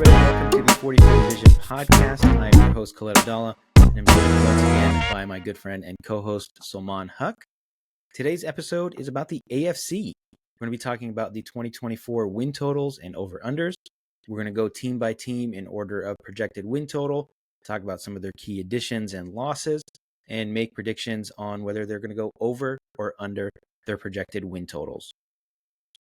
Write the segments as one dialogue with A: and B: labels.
A: everybody. Welcome to the 44 Vision Podcast. I am your host, Khaled and I'm joined once again by my good friend and co-host, Sulman Huck. Today's episode is about the AFC. We're going to be talking about the 2024 win totals and over-unders. We're going to go team by team in order of projected win total, talk about some of their key additions and losses, and make predictions on whether they're going to go over or under their projected win totals.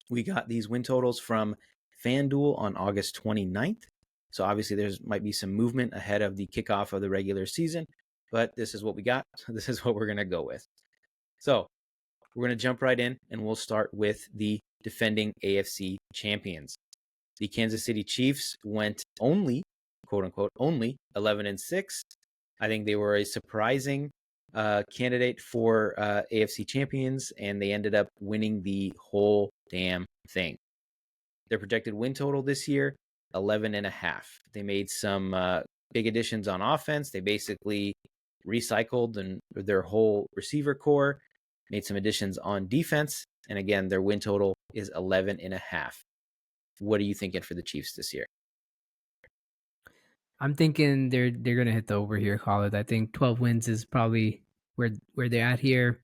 A: We got these win totals from FanDuel on August 29th. So obviously there might be some movement ahead of the kickoff of the regular season, but this is what we got. This is what we're going to go with. So we're going to jump right in and we'll start with the defending AFC champions. The Kansas City Chiefs went only, quote unquote, only 11-6. I think they were a surprising candidate for AFC champions, and they ended up winning the whole damn thing. Their projected win total this year, 11.5. They made some big additions on offense. They basically recycled their whole receiver core, made some additions on defense, and again, their win total is 11.5. What are you thinking for the Chiefs this year?
B: I'm thinking they're gonna hit the over here, Khaled. I think 12 wins is probably where they're at here.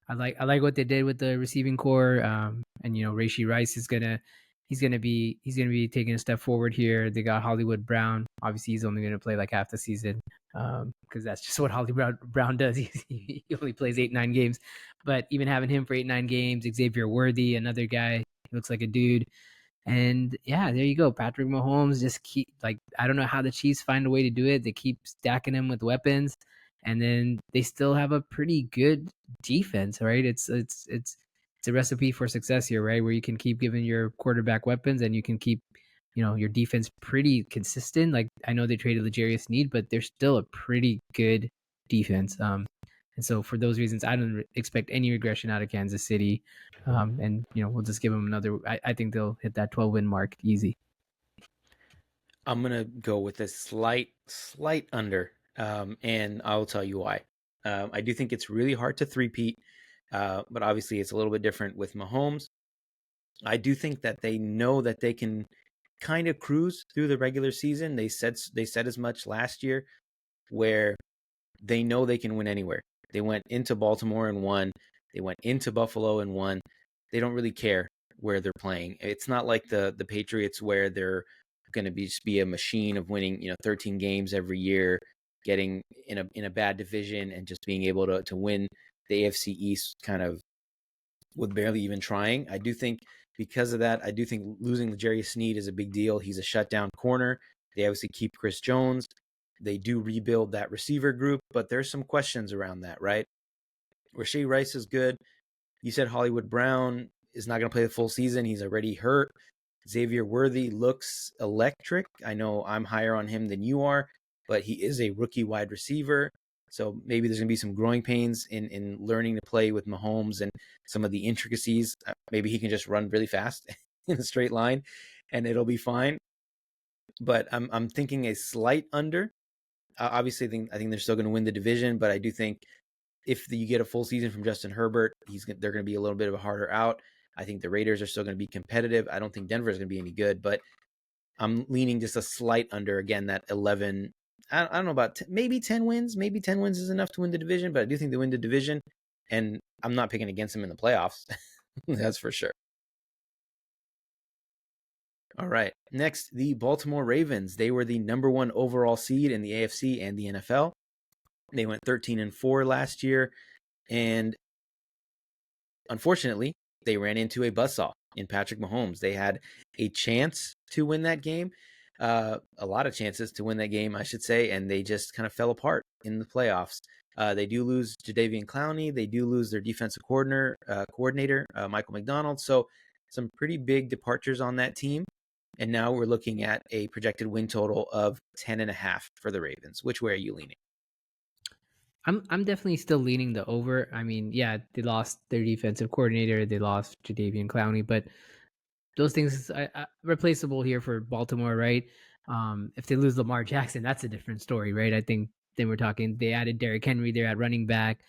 B: I like what they did with the receiving core, and Rashee Rice is he's gonna be taking a step forward here. They got Hollywood Brown. Obviously, he's only gonna play like half the season, because that's just what Hollywood Brown does. He only plays 8-9 games, but even having him for 8-9 games, Xavier Worthy, another guy, he looks like a dude. And yeah, there you go. Patrick Mahomes just I don't know how the Chiefs find a way to do it. They keep stacking him with weapons, and then they still have a pretty good defense, right? It's a recipe for success here, right? Where you can keep giving your quarterback weapons and you can keep, your defense pretty consistent. Like, I know they traded L'Jarius Sneed, but they're still a pretty good defense. And so for those reasons, I don't expect any regression out of Kansas City. And we'll just give them another. I think they'll hit that 12-win mark easy.
A: I'm gonna go with a slight under, and I'll tell you why. I do think it's really hard to three-peat, but obviously it's a little bit different with Mahomes. I do think that they know that they can kind of cruise through the regular season. They said as much last year, where they know they can win anywhere. They went into Baltimore and won. They went into Buffalo and won. They don't really care where they're playing. It's not like the Patriots, where they're going to be a machine of winning 13 games every year, getting in a bad division and just being able to win the AFC East kind of with barely even trying. I do think because of that, I do think losing L'Jarius Sneed is a big deal. He's a shutdown corner. They obviously keep Chris Jones. They do rebuild that receiver group, but there's some questions around that, right? Rashee Rice is good. You said Hollywood Brown is not going to play the full season. He's already hurt. Xavier Worthy looks electric. I know I'm higher on him than you are, but he is a rookie wide receiver. So maybe there's going to be some growing pains in learning to play with Mahomes and some of the intricacies. Maybe he can just run really fast in a straight line and it'll be fine. But I'm thinking a slight under. Obviously, I think they're still going to win the division, but I do think if you get a full season from Justin Herbert, they're going to be a little bit of a harder out. I think the Raiders are still going to be competitive. I don't think Denver is going to be any good, but I'm leaning just a slight under. Again, that 11. I don't know about maybe 10 wins. Maybe 10 wins is enough to win the division, but I do think they win the division, and I'm not picking against them in the playoffs. That's for sure. All right. Next, the Baltimore Ravens. They were the number 1 overall seed in the AFC and the NFL. They went 13-4 last year, and unfortunately, they ran into a buzzsaw in Patrick Mahomes. They had a chance to win that game, a lot of chances to win that game, I should say, and they just kind of fell apart in the playoffs. They do lose Jadeveon Clowney. They do lose their defensive coordinator, Michael McDonald. So some pretty big departures on that team. And now we're looking at a projected win total of 10.5 for the Ravens. Which way are you leaning?
B: I'm definitely still leaning the over. I mean, yeah, they lost their defensive coordinator. They lost Jadeveon Clowney, but those things are replaceable here for Baltimore, right? If they lose Lamar Jackson, that's a different story, right? I think then we're talking they added Derrick Henry there at running back.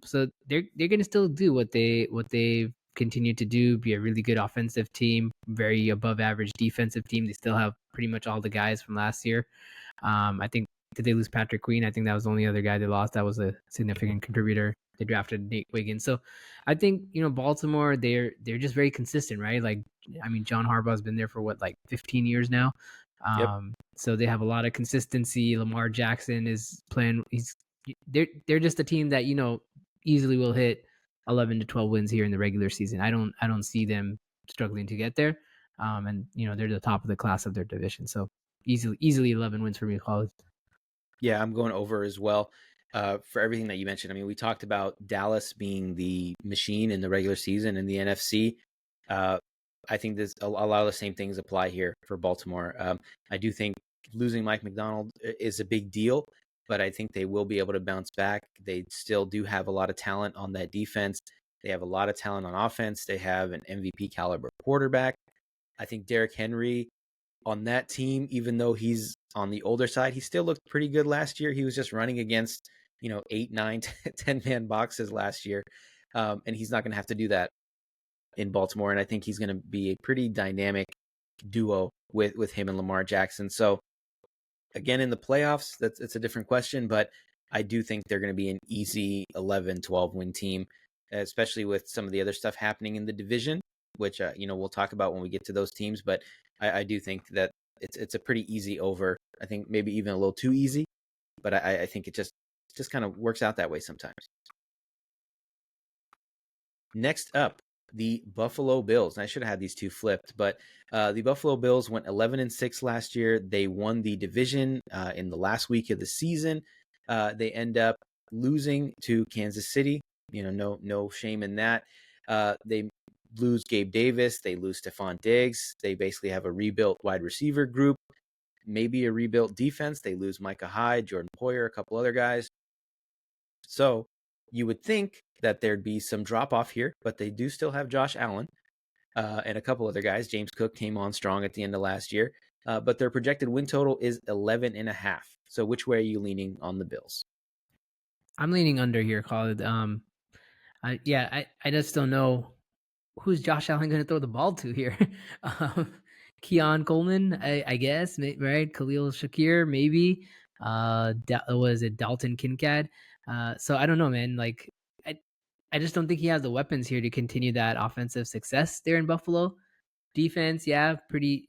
B: So they're going to still do what they've continue to do, be a really good offensive team, very above average defensive team. They still have pretty much all the guys from last year. I think, did they lose Patrick Queen? I think that was the only other guy they lost that was a significant contributor. They drafted Nate Wiggins. So I think, Baltimore, they're just very consistent, right? Like, I mean, John Harbaugh's been there for what, like 15 years now.
A: Yep.
B: So they have a lot of consistency. Lamar Jackson is playing. They're just a team that easily will hit 11 to 12 wins here in the regular season. I don't see them struggling to get there. And they're the top of the class of their division. So easily 11 wins for me, Khaled.
A: Yeah, I'm going over as well. For everything that you mentioned. I mean, we talked about Dallas being the machine in the regular season in the NFC. I think a lot of the same things apply here for Baltimore. I do think losing Mike McDonald is a big deal, but I think they will be able to bounce back. They still do have a lot of talent on that defense. They have a lot of talent on offense. They have an MVP caliber quarterback. I think Derrick Henry on that team, even though he's on the older side, he still looked pretty good last year. He was just running against 8, 9, 10-man boxes last year. And he's not going to have to do that in Baltimore. And I think he's going to be a pretty dynamic duo with him and Lamar Jackson. So again, in the playoffs, it's a different question, but I do think they're going to be an easy 11, 12 win team, especially with some of the other stuff happening in the division, which, we'll talk about when we get to those teams. But I do think that it's a pretty easy over. I think maybe even a little too easy, but I think it just kind of works out that way sometimes. Next up, the Buffalo Bills. And I should have had these two flipped, but the Buffalo Bills went 11-6 last year. They won the division in the last week of the season. They end up losing to Kansas City. No shame in that. They lose Gabe Davis. They lose Stephon Diggs. They basically have a rebuilt wide receiver group, maybe a rebuilt defense. They lose Micah Hyde, Jordan Poyer, a couple other guys. So you would think that there'd be some drop off here, but they do still have Josh Allen and a couple other guys. James Cook came on strong at the end of last year, but their projected win total is 11.5. So which way are you leaning on the Bills?
B: I'm leaning under here, Khaled. I just don't know who's Josh Allen going to throw the ball to here. Keon Coleman, I guess, right? Khalil Shakir, maybe. Was it Dalton Kincaid? So I don't know, man. Like, I just don't think he has the weapons here to continue that offensive success there in Buffalo. Defense, yeah, pretty,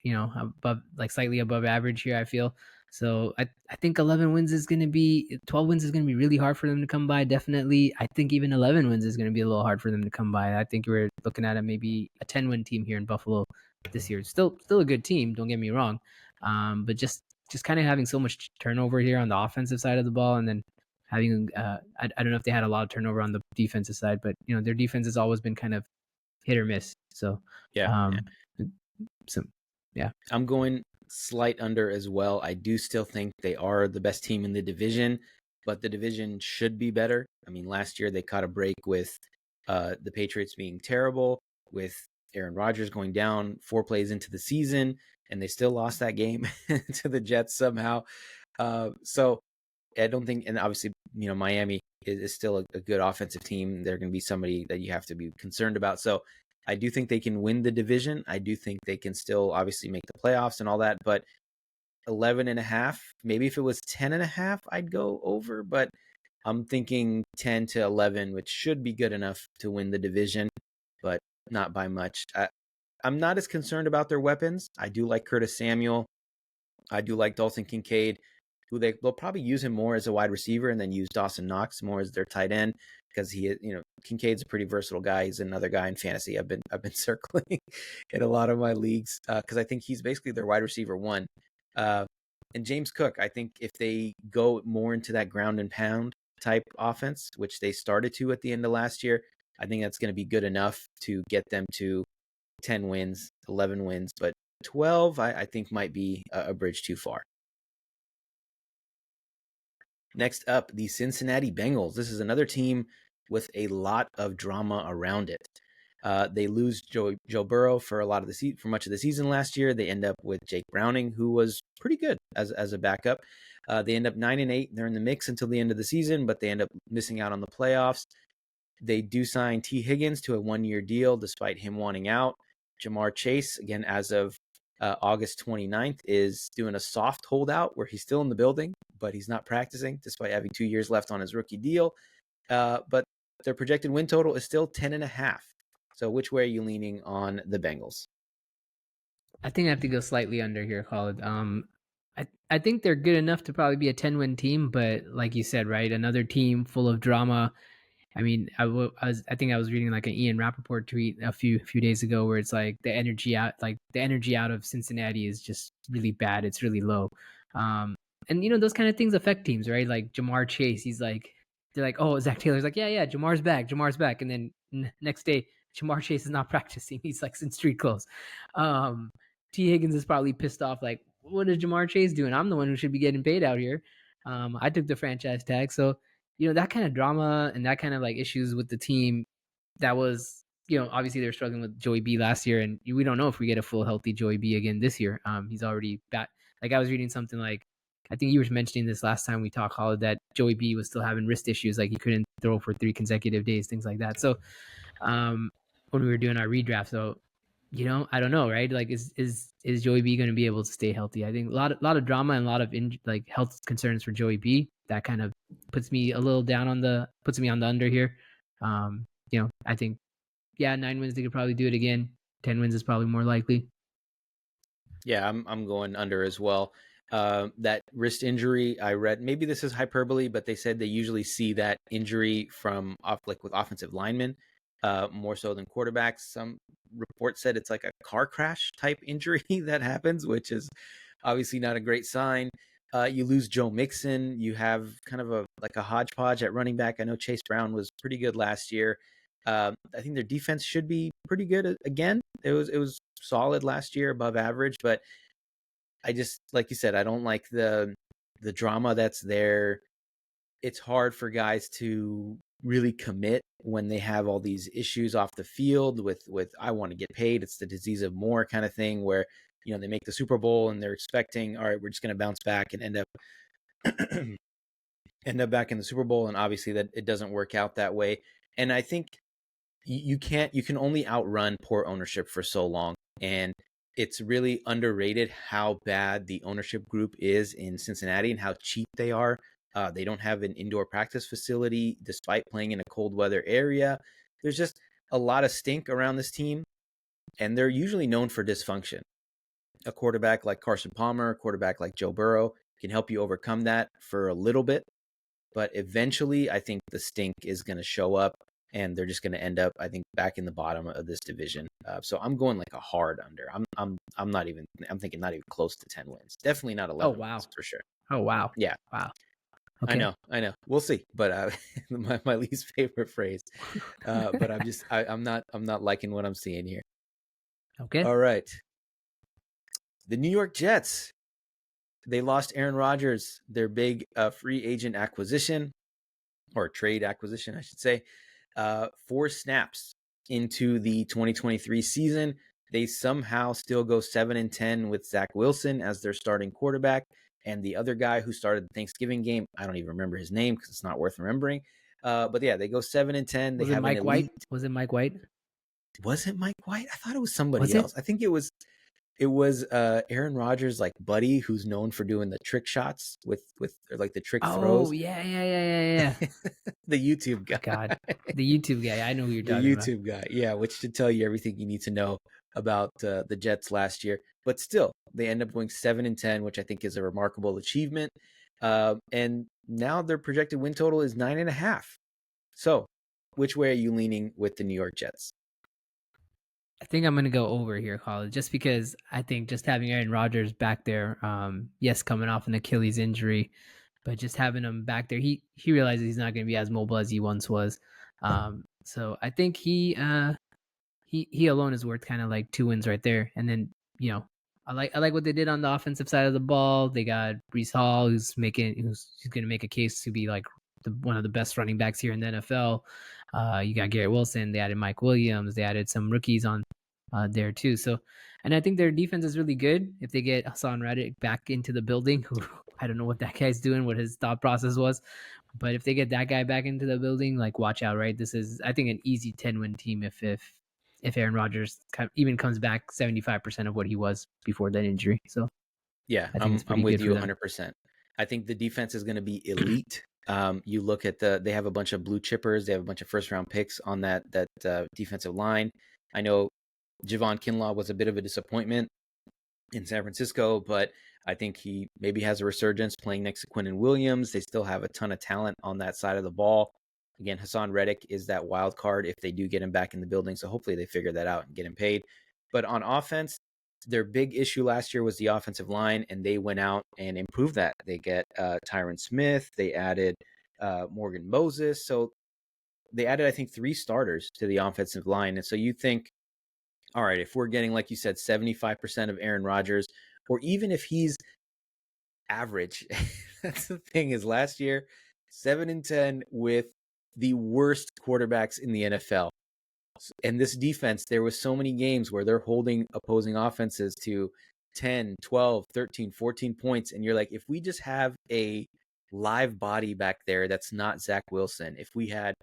B: above, like slightly above average here, I feel. So I think 12 wins is going to be really hard for them to come by. Definitely. I think even 11 wins is going to be a little hard for them to come by. I think we're looking at maybe a 10-win team here in Buffalo this year. Still a good team, don't get me wrong. But just kind of having so much turnover here on the offensive side of the ball, and then having I don't know if they had a lot of turnover on the defensive side, but their defense has always been kind of hit or miss. So
A: Yeah.
B: Yeah.
A: I'm going slight under as well. I do still think they are the best team in the division, but the division should be better. I mean, last year they caught a break with the Patriots being terrible, with Aaron Rodgers going down 4 plays into the season, and they still lost that game to the Jets somehow. So I don't think, and obviously, Miami is still a good offensive team. They're going to be somebody that you have to be concerned about. So I do think they can win the division. I do think they can still obviously make the playoffs and all that, but 11.5, maybe if it was 10.5, I'd go over, but I'm thinking 10 to 11, which should be good enough to win the division, but not by much. I'm not as concerned about their weapons. I do like Curtis Samuel. I do like Dalton Kincaid, who they'll probably use him more as a wide receiver and then use Dawson Knox more as their tight end, because Kincaid's a pretty versatile guy. He's another guy in fantasy I've been circling in a lot of my leagues because I think he's basically their wide receiver one. And James Cook, I think if they go more into that ground and pound type offense, which they started to at the end of last year, I think that's going to be good enough to get them to 10 wins, 11 wins, but 12 I think might be a bridge too far. Next up, the Cincinnati Bengals. This is another team with a lot of drama around it. They lose Joe Burrow for much of the season last year. They end up with Jake Browning, who was pretty good as a backup. They end up 9-8. They're in the mix until the end of the season, but they end up missing out on the playoffs. They do sign T. Higgins to a 1-year deal despite him wanting out. Jamar Chase, again, as of August 29th, is doing a soft holdout where he's still in the building, but he's not practicing despite having 2 years left on his rookie deal. But their projected win total is still 10.5. So which way are you leaning on the Bengals?
B: I think I have to go slightly under here, Khaled. I think they're good enough to probably be a 10-win team, but like you said, right, another team full of drama. I mean, I think I was reading like an Ian Rappaport tweet a few days ago where it's like the energy out of Cincinnati is just really bad. It's really low. And those kind of things affect teams, right? Like Jamar Chase, they're like, oh, Zach Taylor's like, yeah, Jamar's back, and then next day Jamar Chase is not practicing. He's like in street clothes. T. Higgins is probably pissed off, like, what is Jamar Chase doing? I'm the one who should be getting paid out here. I took the franchise tag, so that kind of drama and that kind of like issues with the team. That was, obviously they were struggling with Joey B last year, and we don't know if we get a full healthy Joey B again this year. He's already back. Like I was reading something like, I think you were mentioning this last time we talked, Khaled, that Joey B was still having wrist issues, like he couldn't throw for 3 consecutive days, things like that. So when we were doing our redraft, so I don't know, right? Like, is Joey B going to be able to stay healthy? I think a lot of drama and a lot of like health concerns for Joey B. That kind of puts me a little down on the under here. I think 9 wins they could probably do it again. 10 wins is probably more likely.
A: Yeah, I'm going under as well. That wrist injury, I read, maybe this is hyperbole, but they said they usually see that injury from with offensive linemen, more so than quarterbacks. Some reports said it's like a car crash type injury that happens, which is obviously not a great sign. You lose Joe Mixon. You have kind of a hodgepodge at running back. I know Chase Brown was pretty good last year. I think their defense should be pretty good again. It was solid last year, above average, but I just, like you said, I don't like the drama that's there. It's hard for guys to really commit when they have all these issues off the field with I want to get paid. It's the disease of more kind of thing where they make the Super Bowl and they're expecting, all right, we're just going to bounce back and end up back in the Super Bowl, and obviously that it doesn't work out that way. And I think you can only outrun poor ownership for so long, and it's really underrated how bad the ownership group is in Cincinnati and how cheap they are. They don't have an indoor practice facility despite playing in a cold weather area. There's just a lot of stink around this team, and they're usually known for dysfunction. A quarterback like Carson Palmer, a quarterback like Joe Burrow can help you overcome that for a little bit, but eventually I think the stink is going to show up, and they're just going to end up, I think, back in the bottom of this division. So I'm going like a hard under. I'm thinking not even close to 10 wins. Definitely not 11 wins for sure.
B: Oh wow.
A: Yeah.
B: Wow.
A: Okay. I know. We'll see. But my least favorite phrase. But I'm not liking what I'm seeing here.
B: Okay.
A: All right. The New York Jets. They lost Aaron Rodgers, their big free agent acquisition, or trade acquisition, I should say. 4 snaps into the 2023 season. They somehow still go 7-10 with Zach Wilson as their starting quarterback, and the other guy who started the Thanksgiving game, I don't even remember his name because it's not worth remembering. But yeah, they go 7-10. They have
B: Mike White? Was it Mike White?
A: Was it Mike White? I thought it was somebody else. I think it was Aaron Rodgers' like buddy who's known for doing the trick shots with like the trick throws.
B: Oh yeah.
A: The YouTube guy.
B: God, the YouTube guy. I know who you're talking about.
A: The YouTube guy, yeah, which should tell you everything you need to know about the Jets last year. But still, they end up going 7-10, which I think is a remarkable achievement. And now their projected win total is 9.5. So, which way are you leaning with the New York Jets?
B: I think I'm going to go over here, Khaled, just because I think just having Aaron Rodgers back there, yes, coming off an Achilles injury, but just having him back there, he realizes he's not going to be as mobile as he once was. So I think he alone is worth kind of like 2 wins right there. And then, I like what they did on the offensive side of the ball. They got Breece Hall, who's going to make a case to be like one of the best running backs here in the NFL. You got Garrett Wilson. They added Mike Williams. They added some rookies on there too. So, and I think their defense is really good. If they get Hassan Reddick back into the building, who I don't know what that guy's doing, what his thought process was, But if they get that guy back into the building, like watch out, right? This is, I think, an easy 10-win team if Aaron Rodgers even comes back 75% of what he was before that injury. So
A: Yeah,
B: I think it's
A: I'm
B: pretty
A: with
B: good
A: you
B: for them.
A: 100%. I think the defense is going to be elite. You look at they have a bunch of blue chippers. They have a bunch of first round picks on that defensive line. I know Javon Kinlaw was a bit of a disappointment in San Francisco, but I think he maybe has a resurgence playing next to Quinnen Williams. They still have a ton of talent on that side of the ball. Again, Hassan Reddick is that wild card if they do get him back in the building. So hopefully they figure that out and get him paid. But on offense, their big issue last year was the offensive line, and they went out and improved that. They get Tyron Smith. They added Morgan Moses. So they added, I think, 3 starters to the offensive line. And so you think, all right, if we're getting, like you said, 75% of Aaron Rodgers, or even if he's average, that's the thing is last year, 7-10 with the worst quarterbacks in the NFL. And this defense, there was so many games where they're holding opposing offenses to 10, 12, 13, 14 points. And you're like, if we just have a live body back there that's not Zach Wilson, if we had,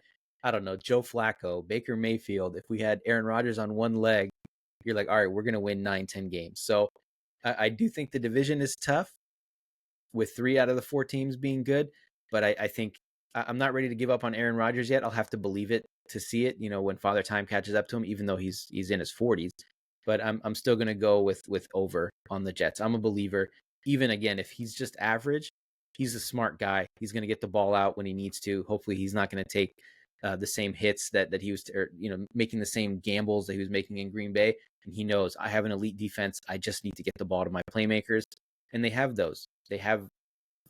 A: I don't know, Joe Flacco, Baker Mayfield, if we had Aaron Rodgers on one leg, you're like, all right, we're going to win 9, 10 games. So I do think the division is tough with 3 out of the 4 teams being good. But I think I'm not ready to give up on Aaron Rodgers yet. I'll have to believe it to see it, when Father Time catches up to him, even though he's in his 40s. But I'm still going to go with over on the Jets. I'm a believer. Even again, if he's just average, he's a smart guy. He's going to get the ball out when he needs to. Hopefully, he's not going to take the same hits that he was, or, making the same gambles that he was making in Green Bay. And he knows I have an elite defense. I just need to get the ball to my playmakers, and they have those. They have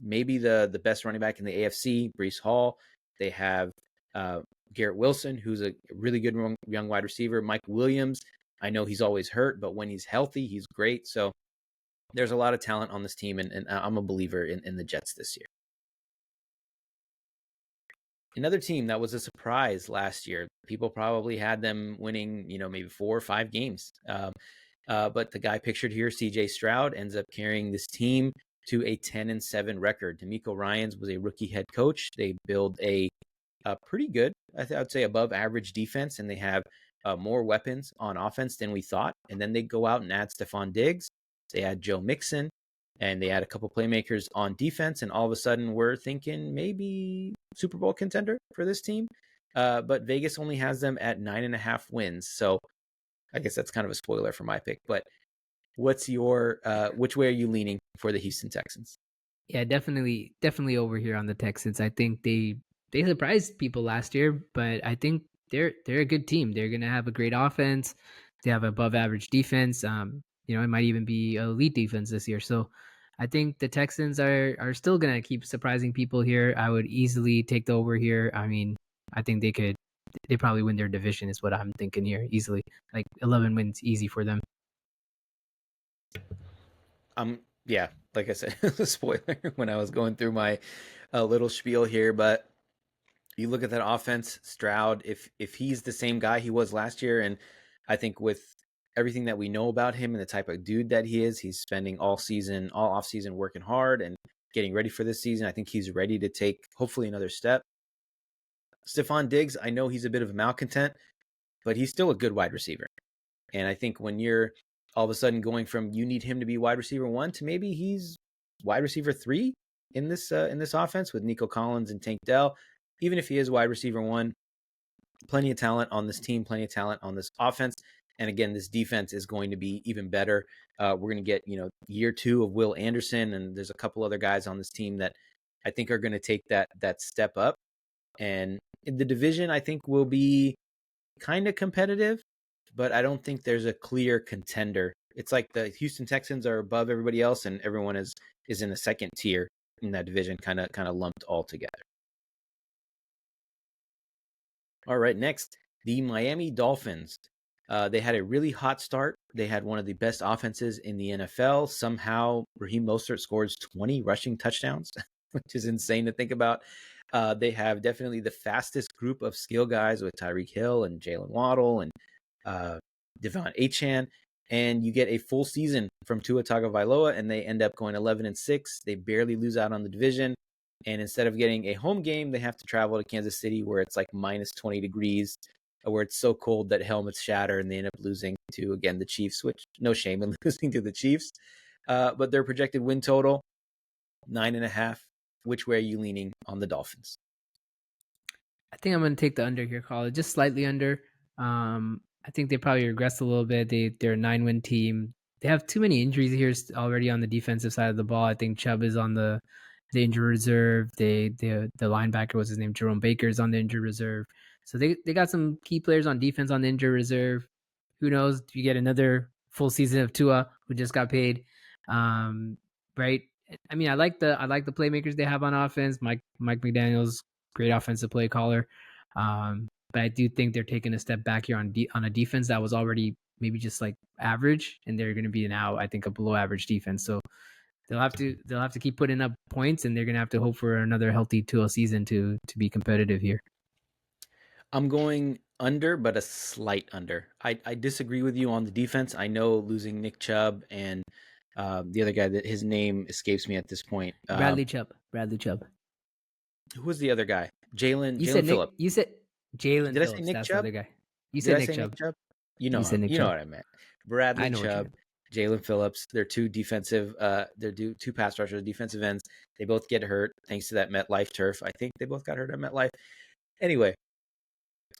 A: maybe the best running back in the AFC, Breece Hall. They have Garrett Wilson, who's a really good young wide receiver. Mike Williams, I know he's always hurt, but when he's healthy, he's great. So there's a lot of talent on this team, and I'm a believer in the Jets this year. Another team that was a surprise last year. People probably had them winning, maybe 4 or 5 games. But the guy pictured here, CJ Stroud, ends up carrying this team to a 10-7 record. D'Amico Ryans was a rookie head coach. They build a pretty good, I'd say above average defense, and they have more weapons on offense than we thought. And then they go out and add Stephon Diggs. They add Joe Mixon, and they add a couple playmakers on defense. And all of a sudden, we're thinking maybe Super Bowl contender for this team. But Vegas only has them at 9.5 wins. So I guess that's kind of a spoiler for my pick. But what's your which way are you leaning for the Houston Texans?
B: Yeah, definitely over here on the Texans. I think they surprised people last year, but I think they're a good team. They're gonna have a great offense. They have above average defense. It might even be elite defense this year. So I think the Texans are still gonna keep surprising people here. I would easily take the over here. I mean, I think they probably win their division is what I'm thinking here easily. Like 11 wins easy for them.
A: Yeah, like I said, a spoiler when I was going through my little spiel here, but you look at that offense, Stroud, if he's the same guy he was last year, and I think with everything that we know about him and the type of dude that he is, he's spending all off season working hard and getting ready for this season. I think he's ready to take hopefully another step. Stephon Diggs, I know he's a bit of a malcontent, but he's still a good wide receiver. And I think when you're all of a sudden going from you need him to be wide receiver 1 to maybe he's wide receiver 3 in this offense with Nico Collins and Tank Dell, even if he is wide receiver 1, plenty of talent on this team, plenty of talent on this offense. And again, this defense is going to be even better. We're going to get, year 2 of Will Anderson, and there's a couple other guys on this team that I think are going to take that step up. And in the division, I think will be kind of competitive, but I don't think there's a clear contender. It's like the Houston Texans are above everybody else, and everyone is in the second tier in that division, kind of lumped all together. All right, next, the Miami Dolphins. They had a really hot start. They had one of the best offenses in the NFL. Somehow, Raheem Mostert scores 20 rushing touchdowns, which is insane to think about. They have definitely the fastest group of skill guys with Tyreek Hill and Jalen Waddle and Devon Achane. And you get a full season from Tua Tagovailoa, and they end up going 11-6. They barely lose out on the division. And instead of getting a home game, they have to travel to Kansas City where it's like minus 20 degrees, where it's so cold that helmets shatter and they end up losing to, again, the Chiefs, which no shame in losing to the Chiefs. But their projected win total, 9.5. Which way are you leaning on the Dolphins?
B: I think I'm going to take the under here, Khaled, just slightly under. I think they probably regressed a little bit. They're a 9-win team. They have too many injuries here already on the defensive side of the ball. I think Chubb is on the injury reserve. The linebacker, was his name, Jerome Baker, is on the injury reserve. So they got some key players on defense on the injury reserve. Who knows if you get another full season of Tua, who just got paid, right? I mean, I like the playmakers they have on offense. Mike McDaniel's great offensive play caller, but I do think they're taking a step back here on a defense that was already maybe just like average, and they're going to be now, I think, a below average defense. So they'll have to keep putting up points, and they're going to have to hope for another healthy 2-0 season to be competitive here.
A: I'm going under, but a slight under. I disagree with you on the defense. I know losing Nick Chubb and the other guy that his name escapes me at this point.
B: Bradley Chubb.
A: Who was the other guy? Jalen
B: Phillips. You said Jalen
A: Did
B: Phillips.
A: I say Nick
B: That's
A: Chubb?
B: the other guy. You
A: Did
B: said
A: I
B: Nick
A: say
B: Chubb.
A: Nick Chubb?
B: You said Nick Chubb.
A: know what I meant. Bradley
B: I know
A: Chubb, Jalen Phillips. They're two defensive. They're two pass rushers, defensive ends. They both get hurt thanks to that MetLife turf. I think they both got hurt at MetLife. Anyway,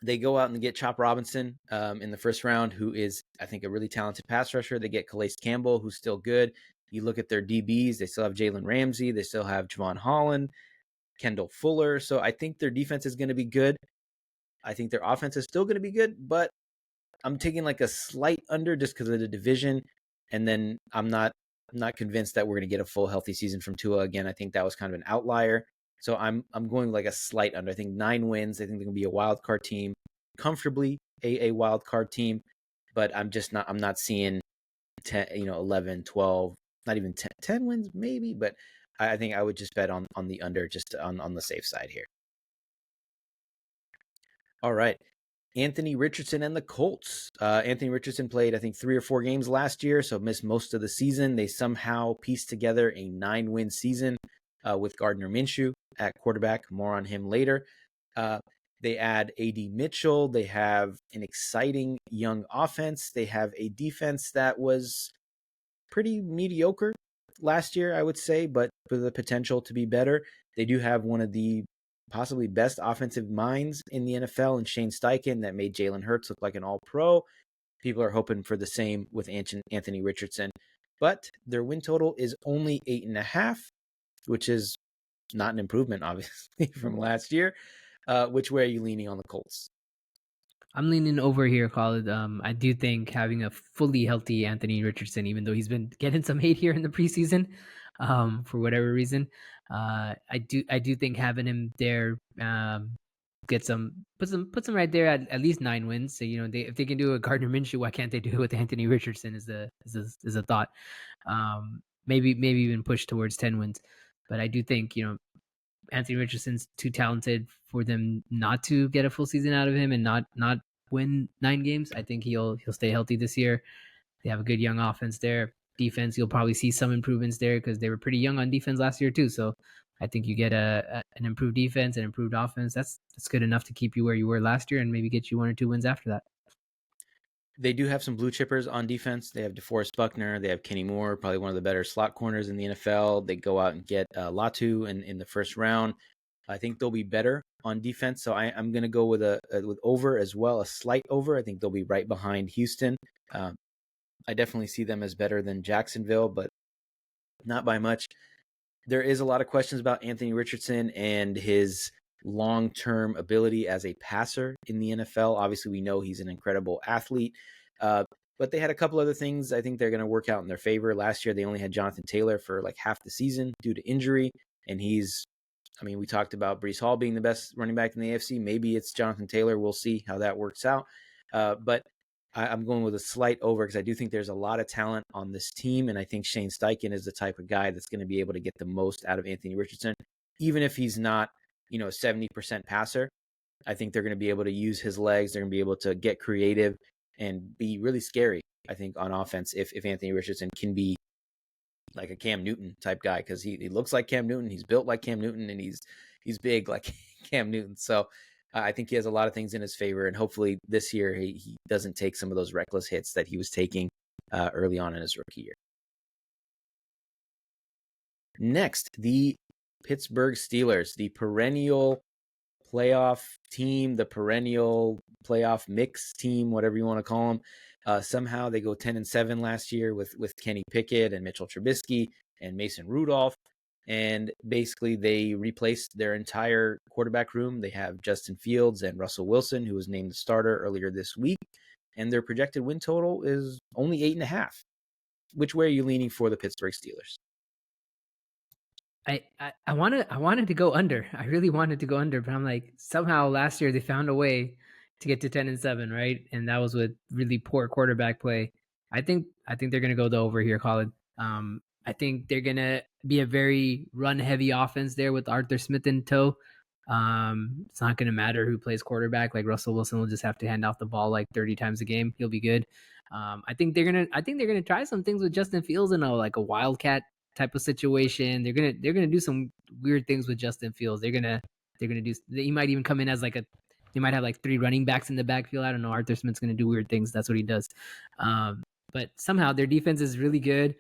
A: they go out and get Chop Robinson in the first round, who is, I think, a really talented pass rusher. They get Calais Campbell, who's still good. You look at their DBs, they still have Jalen Ramsey. They still have Javon Holland, Kendall Fuller. So I think their defense is going to be good. I think their offense is still going to be good, but I'm taking like a slight under just because of the division. And then I'm not convinced that we're going to get a full healthy season from Tua again. I think that was kind of an outlier. So I'm going like a slight under. I think 9 wins. I think they're going to be a wild card team, comfortably a wild card team, but I'm not seeing 10, 11, 12, not even 10 wins maybe, but I think I would just bet on the under, just on the safe side here. All right. Anthony Richardson and the Colts. Anthony Richardson played, I think, 3 or 4 games last year, so missed most of the season. They somehow pieced together a 9-win season with Gardner Minshew at quarterback. More on him later. They add A.D. Mitchell. They have an exciting young offense. They have a defense that was pretty mediocre last year, I would say, but with the potential to be better. They do have one of the possibly best offensive minds in the NFL, and Shane Steichen, that made Jalen Hurts look like an all-pro. People are hoping for the same with Anthony Richardson. But their win total is only 8.5, which is not an improvement, obviously, from last year. Which way are you leaning on the Colts?
B: I'm leaning over here, Khaled. I do think having a fully healthy Anthony Richardson, even though he's been getting some hate here in the preseason, for whatever reason, I do think having him there, puts them right there at least 9 wins. So if they can do a Gardner Minshew, why can't they do it with Anthony Richardson? Is a thought. Maybe even push towards 10 wins, but I do think Anthony Richardson's too talented for them not to get a full season out of him and not win 9 games. I think he'll stay healthy this year. They have a good young offense there. Defense, you'll probably see some improvements there because they were pretty young on defense last year too. So I think you get an improved defense, an improved offense. That's good enough to keep you where you were last year and maybe get you 1 or 2 wins after that.
A: They do have some blue chippers on defense. They have DeForest Buckner. They have Kenny Moore, probably one of the better slot corners in the NFL. They go out and get Latu in the first round. I think they'll be better on defense. So I'm going to go with with over as well, a slight over. I think they'll be right behind Houston. I definitely see them as better than Jacksonville, but not by much. There is a lot of questions about Anthony Richardson and his long-term ability as a passer in the NFL. Obviously, we know he's an incredible athlete, but they had a couple other things I think they're going to work out in their favor. Last year, they only had Jonathan Taylor for like half the season due to injury, and we talked about Breece Hall being the best running back in the AFC. Maybe it's Jonathan Taylor. We'll see how that works out. But I'm going with a slight over because I do think there's a lot of talent on this team, and I think Shane Steichen is the type of guy that's going to be able to get the most out of Anthony Richardson, even if he's not, 70% passer. I think they're going to be able to use his legs. They're going to be able to get creative and be really scary, I think, on offense if Anthony Richardson can be, like a Cam Newton type guy, because he looks like Cam Newton, he's built like Cam Newton, and he's big like Cam Newton. So I think he has a lot of things in his favor, and hopefully this year he doesn't take some of those reckless hits that he was taking early on in his rookie year. Next, the Pittsburgh Steelers, the perennial playoff team, the perennial playoff mix team, whatever you want to call them. Somehow they go 10-7 last year with Kenny Pickett and Mitchell Trubisky and Mason Rudolph. And basically they replaced their entire quarterback room. They have Justin Fields and Russell Wilson, who was named the starter earlier this week. And their projected win total is only 8.5. Which way are you leaning for the Pittsburgh Steelers?
B: I wanted to go under. I really wanted to go under, but I'm like, somehow last year they found a way to get to 10-7, right? And that was with really poor quarterback play. I think they're gonna go the over here, Khaled. I think they're gonna be a very run heavy offense there with Arthur Smith in tow. It's not gonna matter who plays quarterback. Like Russell Wilson will just have to hand off the ball like 30 times a game. He'll be good. I think they're gonna try some things with Justin Fields in like a wildcat type of situation. They're gonna do some weird things with Justin Fields. They're gonna do. He might even come in as they might have like 3 running backs in the backfield. I don't know. Arthur Smith's gonna do weird things. That's what he does. But somehow their defense is really good.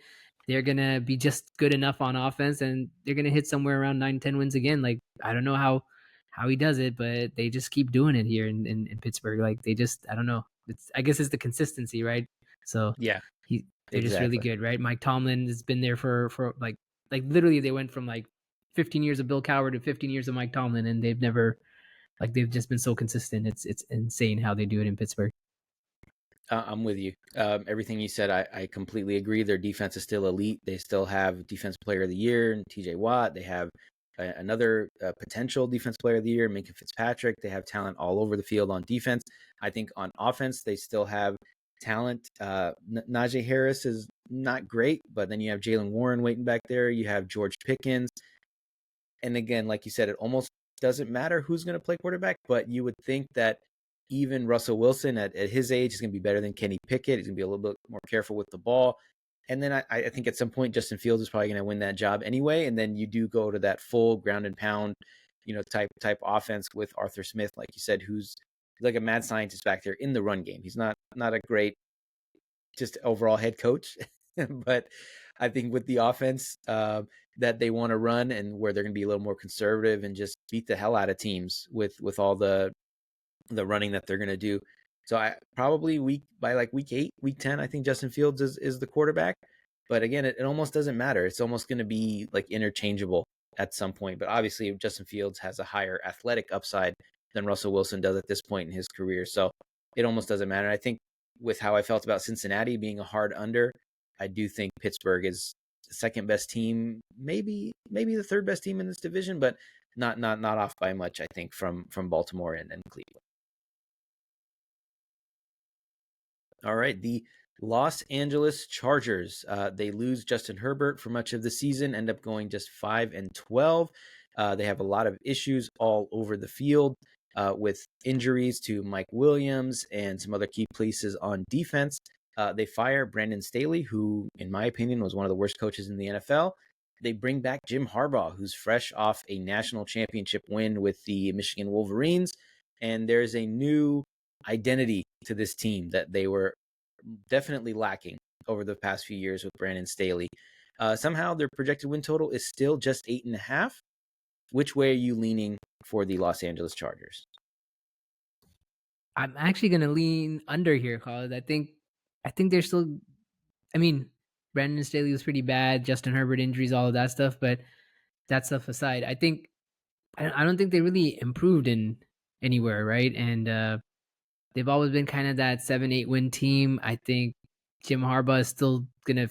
B: They're gonna be just good enough on offense, and they're gonna hit somewhere around 9-10 wins again. Like I don't know how he does it, but they just keep doing it here in Pittsburgh. Like they just I don't know. I guess it's the consistency, right? So
A: yeah,
B: they're just really good, right? Mike Tomlin has been there for like literally they went from like 15 years of Bill Cowher to 15 years of Mike Tomlin, and they've just been so consistent. It's insane how they do it in Pittsburgh.
A: I'm with you. Everything you said, I completely agree. Their defense is still elite. They still have Defensive Player of the Year and TJ Watt. They have another potential Defensive Player of the Year, Minka Fitzpatrick. They have talent all over the field on defense. I think on offense, they still have talent. Najee Harris is not great, but then you have Jaylen Warren waiting back there. You have George Pickens. And again, like you said, it almost doesn't matter who's going to play quarterback, but you would think that even Russell Wilson at his age is going to be better than Kenny Pickett. He's going to be a little bit more careful with the ball. And then I think at some point, Justin Fields is probably going to win that job anyway. And then you do go to that full ground and pound, type offense with Arthur Smith, like you said, who's like a mad scientist back there in the run game. He's not a great just overall head coach, but I think with the offense that they want to run and where they're going to be a little more conservative and just beat the hell out of teams with all the running that they're going to do. So I probably by week 8, week 10, I think Justin Fields is the quarterback. But again, it almost doesn't matter. It's almost going to be like interchangeable at some point. But obviously, Justin Fields has a higher athletic upside than Russell Wilson does at this point in his career. So it almost doesn't matter. I think with how I felt about Cincinnati being a hard under, I do think Pittsburgh is the second best team, maybe the third best team in this division, but not off by much, I think, from Baltimore and Cleveland. All right, the Los Angeles Chargers. They lose Justin Herbert for much of the season, end up going just 5-12. They have a lot of issues all over the field with injuries to Mike Williams and some other key pieces on defense. They fire Brandon Staley, who, in my opinion, was one of the worst coaches in the NFL. They bring back Jim Harbaugh, who's fresh off a national championship win with the Michigan Wolverines. And there's a new identity to this team that they were definitely lacking over the past few years with Brandon Staley. Somehow their projected win total is still just 8.5. Which way are you leaning for the Los Angeles Chargers?
B: I'm actually going to lean under here, Khaled. I think they're still. I mean, Brandon Staley was pretty bad. Justin Herbert injuries, all of that stuff. But that stuff aside, I don't think they really improved in anywhere, right? And they've always been kind of that 7-8 win team. I think Jim Harbaugh is still gonna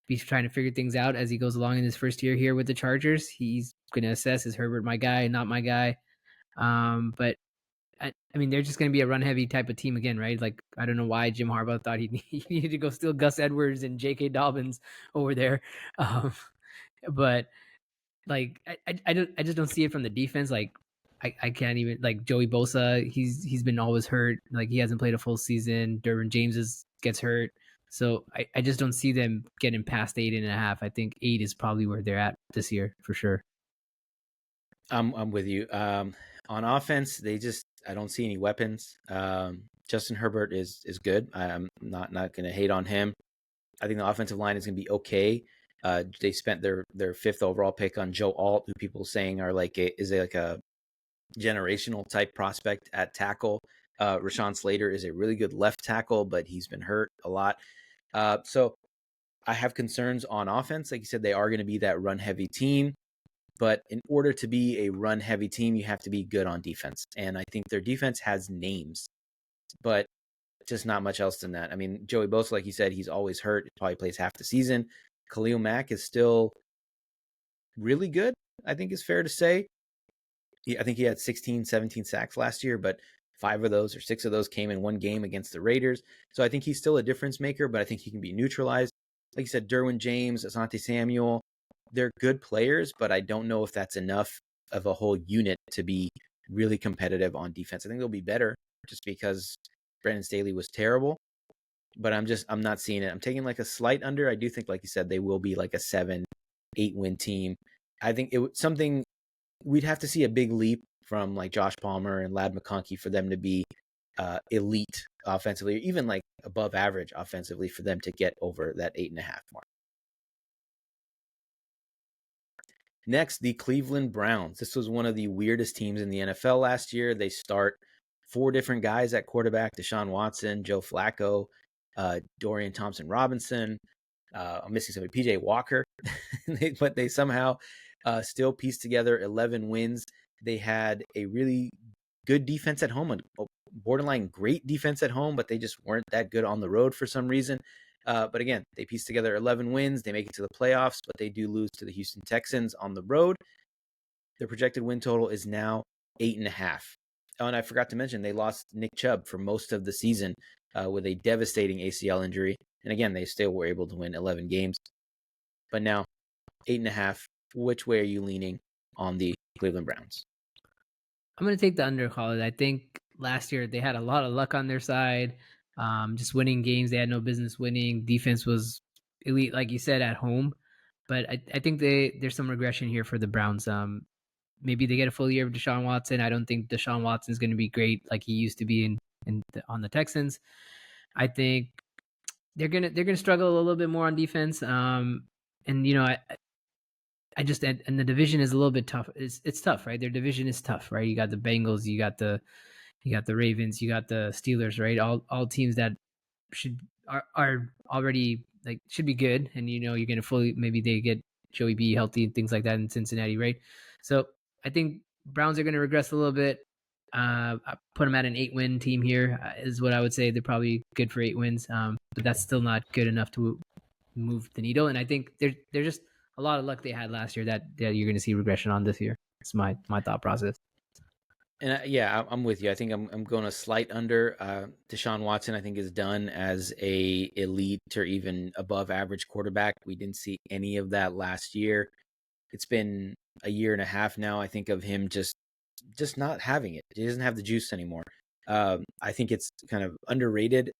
B: be trying to figure things out as he goes along in his first year here with the Chargers. He's gonna assess, is Herbert my guy, not my guy? But I mean, they're just going to be a run-heavy type of team again, right? Like, I don't know why Jim Harbaugh thought he needed to go steal Gus Edwards and J.K. Dobbins over there. But, like, I just don't see it from the defense. Like, I can't even, like, Joey Bosa, he's been always hurt. Like, he hasn't played a full season. Derwin James gets hurt. So I just don't see them getting past 8.5. I think 8 is probably where they're at this year for sure.
A: I'm with you. On offense, I don't see any weapons. Justin Herbert is good. I'm not going to hate on him. I think the offensive line is going to be okay. They spent their fifth overall pick on Joe Alt, who people saying are is like a generational type prospect at tackle. Rashawn Slater is a really good left tackle, but he's been hurt a lot. So I have concerns on offense. Like you said, they are going to be that run heavy team. But in order to be a run heavy team, you have to be good on defense. And I think their defense has names, but just not much else than that. I mean, Joey Bosa, like you said, he's always hurt. He probably plays half the season. Khalil Mack is still really good, I think is fair to say. I think he had 16, 17 sacks last year, but 5 of those or 6 of those came in one game against the Raiders. So I think he's still a difference maker, but I think he can be neutralized. Like you said, Derwin James, Asante Samuel, they're good players, but I don't know if that's enough of a whole unit to be really competitive on defense. I think they'll be better just because Brandon Staley was terrible, but I'm not seeing it. I'm taking like a slight under. I do think, like you said, they will be like a 7-8 win team. I think we'd have to see a big leap from like Josh Palmer and Lad McConkey for them to be elite offensively, or even like above average offensively for them to get over that 8.5 mark. Next, the Cleveland Browns. This was one of the weirdest teams in the NFL last year. They start 4 different guys at quarterback: Deshaun Watson, Joe Flacco, Dorian Thompson-Robinson. I'm missing somebody, PJ Walker. But they somehow still pieced together 11 wins. They had a really good defense at home, a borderline great defense at home, but they just weren't that good on the road for some reason. But again, they pieced together 11 wins. They make it to the playoffs, but they do lose to the Houston Texans on the road. Their projected win total is now 8.5. Oh, and I forgot to mention, they lost Nick Chubb for most of the season with a devastating ACL injury. And again, they still were able to win 11 games. But now, 8.5. Which way are you leaning on the Cleveland Browns?
B: I'm going to take the under, Khaled. I think last year they had a lot of luck on their side, just winning games they had no business winning. Defense was elite, like you said, at home. But I think there's some regression here for the Browns. Maybe they get a full year of Deshaun Watson. I don't think Deshaun Watson is going to be great like he used to be on the Texans. I think they're gonna struggle a little bit more on defense. And I just and the division is a little bit tough. It's tough, right? Their division is tough, right? You got the Bengals, you got the Ravens, you got the Steelers, right? All teams that are already like should be good, and you're gonna fully maybe they get Joey B healthy and things like that in Cincinnati, right? So I think Browns are gonna regress a little bit. I put them at an 8-win team here is what I would say. They're probably good for 8 wins, but that's still not good enough to move the needle. And I think they're just a lot of luck they had last year that you're going to see regression on this year. It's my thought process.
A: And yeah, I'm with you. I think I'm going a slight under. Deshaun Watson, I think, is done as a elite or even above average quarterback. We didn't see any of that last year. It's been a year and a half now, I think, of him just not having it. He doesn't have the juice anymore. I think it's kind of underrated